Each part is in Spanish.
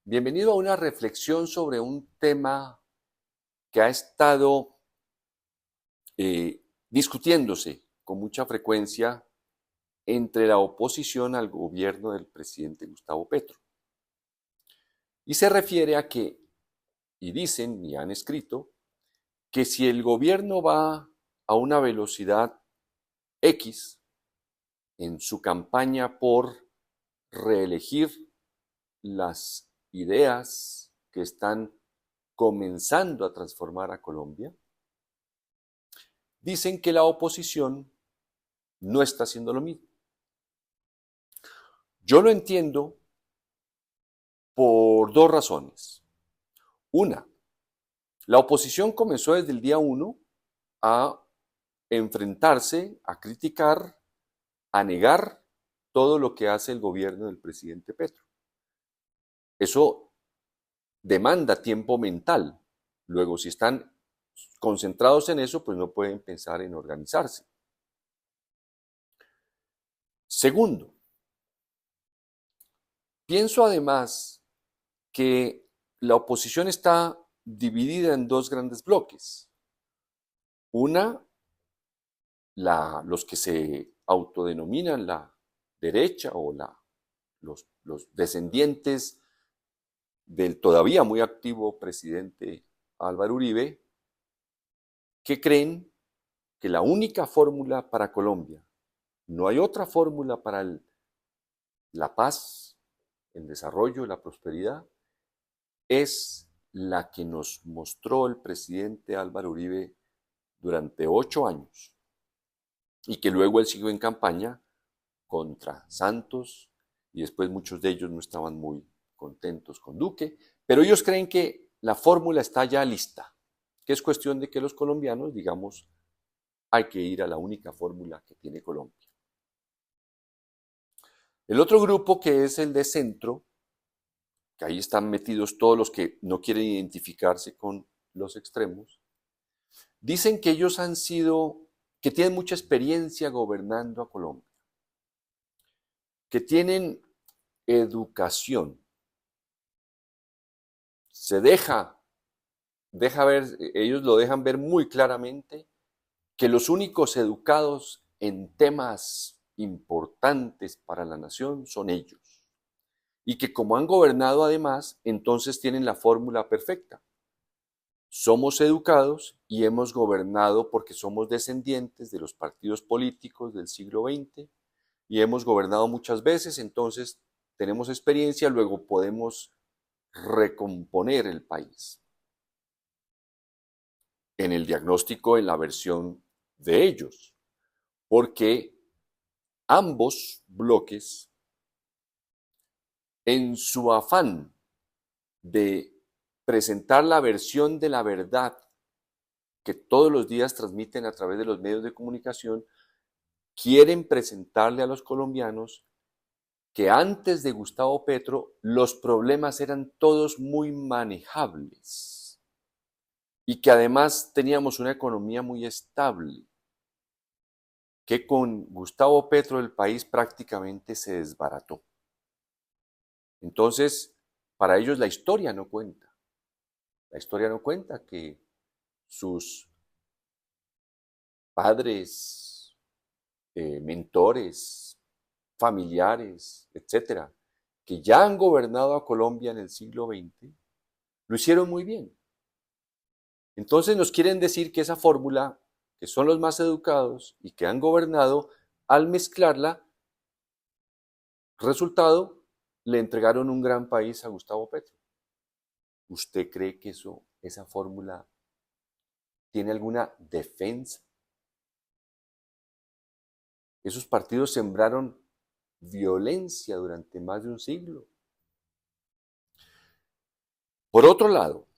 Bienvenido a una reflexión sobre un tema que ha estado discutiéndose con mucha frecuencia entre la oposición al gobierno del presidente Gustavo Petro. Y se refiere a que, y dicen y han escrito, que si el gobierno va a una velocidad X en su campaña por reelegir las ideas que están comenzando a transformar a Colombia, dicen que la oposición no está haciendo lo mismo. Yo lo entiendo por dos razones. Una, la oposición comenzó desde el día 1 a enfrentarse, a criticar, a negar todo lo que hace el gobierno del presidente Petro. Eso demanda tiempo mental. Luego, si están concentrados en eso, pues no pueden pensar en organizarse. Segundo, pienso además que la oposición está dividida en dos grandes bloques. Una, los que se autodenominan la derecha o los descendientes del todavía muy activo presidente Álvaro Uribe, que creen que la única fórmula para Colombia, no hay otra fórmula para la paz, el desarrollo, la prosperidad, es la que nos mostró el presidente Álvaro Uribe durante 8 años y que luego él siguió en campaña contra Santos y después muchos de ellos no estaban muy contentos con Duque, pero ellos creen que la fórmula está ya lista, que es cuestión de que los colombianos digamos hay que ir a la única fórmula que tiene Colombia. El otro grupo, que es el de centro, que ahí están metidos todos los que no quieren identificarse con los extremos, dicen que ellos que tienen mucha experiencia gobernando a Colombia, que tienen educación. Se deja ver, ellos lo dejan ver muy claramente, que los únicos educados en temas importantes para la nación son ellos. Y que como han gobernado además, entonces tienen la fórmula perfecta. Somos educados y hemos gobernado porque somos descendientes de los partidos políticos del siglo XX y hemos gobernado muchas veces, entonces tenemos experiencia, luego podemos recomponer el país. En el diagnóstico, en la versión de ellos, porque ambos bloques, en su afán de presentar la versión de la verdad que todos los días transmiten a través de los medios de comunicación, quieren presentarle a los colombianos que antes de Gustavo Petro los problemas eran todos muy manejables y que además teníamos una economía muy estable, que con Gustavo Petro el país prácticamente se desbarató. Entonces, para ellos la historia no cuenta. La historia no cuenta que sus padres, mentores, familiares, etcétera, que ya han gobernado a Colombia en el siglo XX, lo hicieron muy bien. Entonces nos quieren decir que esa fórmula, que son los más educados y que han gobernado, al mezclarla, resultado, le entregaron un gran país a Gustavo Petro. ¿Usted cree que esa fórmula tiene alguna defensa? Esos partidos sembraron violencia durante más de un siglo. Por otro lado,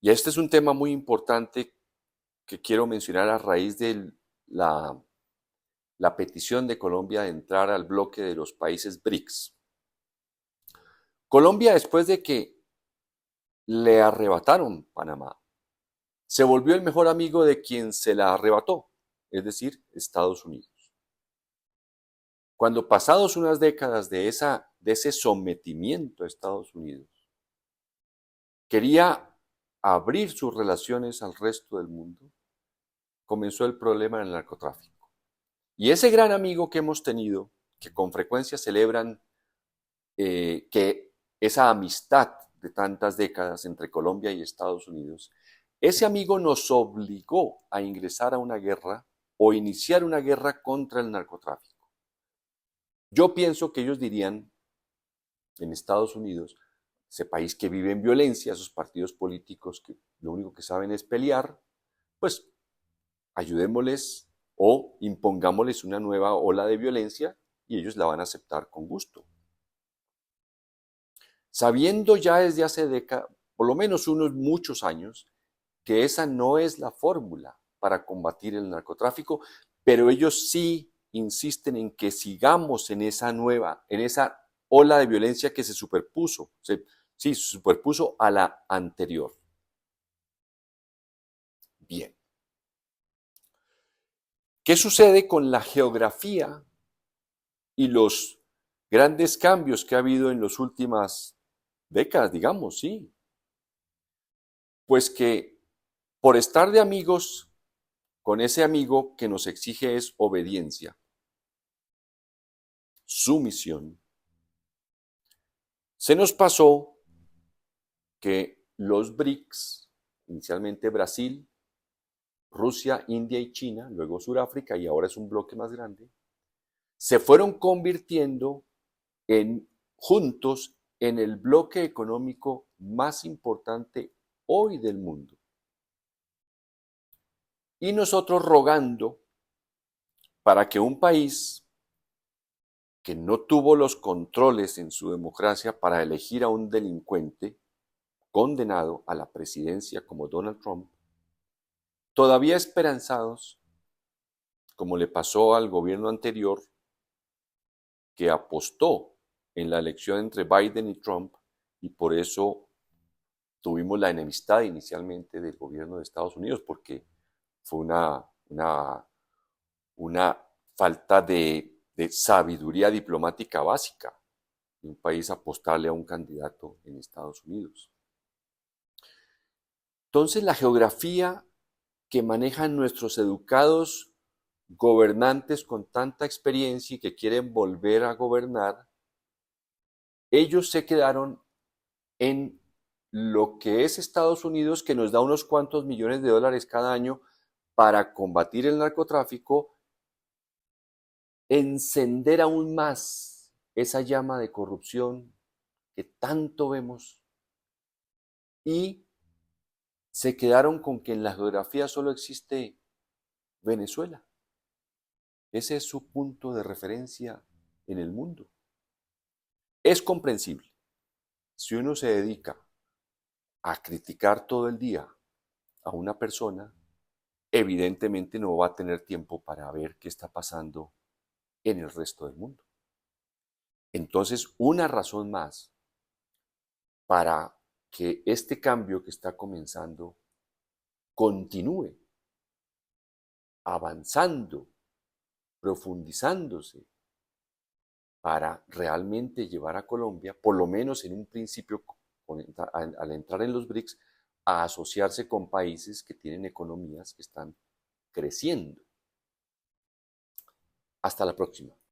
y este es un tema muy importante que quiero mencionar a raíz de la petición de Colombia de entrar al bloque de los países BRICS. Colombia, después de que le arrebataron Panamá, se volvió el mejor amigo de quien se la arrebató, es decir, Estados Unidos. Cuando pasados unas décadas de esa de ese sometimiento a Estados Unidos, quería abrir sus relaciones al resto del mundo, comenzó el problema del narcotráfico. Y ese gran amigo que hemos tenido, que con frecuencia celebran que esa amistad de tantas décadas entre Colombia y Estados Unidos, ese amigo nos obligó a ingresar a una guerra o iniciar una guerra contra el narcotráfico. Yo pienso que ellos dirían, en Estados Unidos, ese país que vive en violencia, esos partidos políticos que lo único que saben es pelear, pues ayudémosles o impongámosles una nueva ola de violencia y ellos la van a aceptar con gusto. Sabiendo ya desde hace décadas, por lo menos unos muchos años, que esa no es la fórmula para combatir el narcotráfico, pero ellos sí insisten en que sigamos en esa ola de violencia que se superpuso, se superpuso a la anterior. Bien. ¿Qué sucede con la geografía y los grandes cambios que ha habido en las últimas décadas, digamos, sí? Pues que por estar de amigos con ese amigo que nos exige es obediencia, sumisión, se nos pasó que los BRICS, inicialmente Brasil, Rusia, India y China, luego Sudáfrica y ahora es un bloque más grande, se fueron convirtiendo juntos en el bloque económico más importante hoy del mundo. Y nosotros rogando para que un país que no tuvo los controles en su democracia para elegir a un delincuente condenado a la presidencia como Donald Trump, todavía esperanzados, como le pasó al gobierno anterior, que apostó en la elección entre Biden y Trump y por eso tuvimos la enemistad inicialmente del gobierno de Estados Unidos porque fue una falta de sabiduría diplomática básica de un país apostarle a un candidato en Estados Unidos. Entonces la geografía que manejan nuestros educados gobernantes con tanta experiencia y que quieren volver a gobernar, ellos se quedaron en lo que es Estados Unidos, que nos da unos cuantos millones de dólares cada año para combatir el narcotráfico, encender aún más esa llama de corrupción que tanto vemos y se quedaron con que en la geografía solo existe Venezuela. Ese es su punto de referencia en el mundo. Es comprensible. Si uno se dedica a criticar todo el día a una persona, evidentemente no va a tener tiempo para ver qué está pasando en el resto del mundo. Entonces, una razón más para que este cambio que está comenzando continúe avanzando, profundizándose, para realmente llevar a Colombia, por lo menos en un principio, al entrar en los BRICS, a asociarse con países que tienen economías que están creciendo. Hasta la próxima.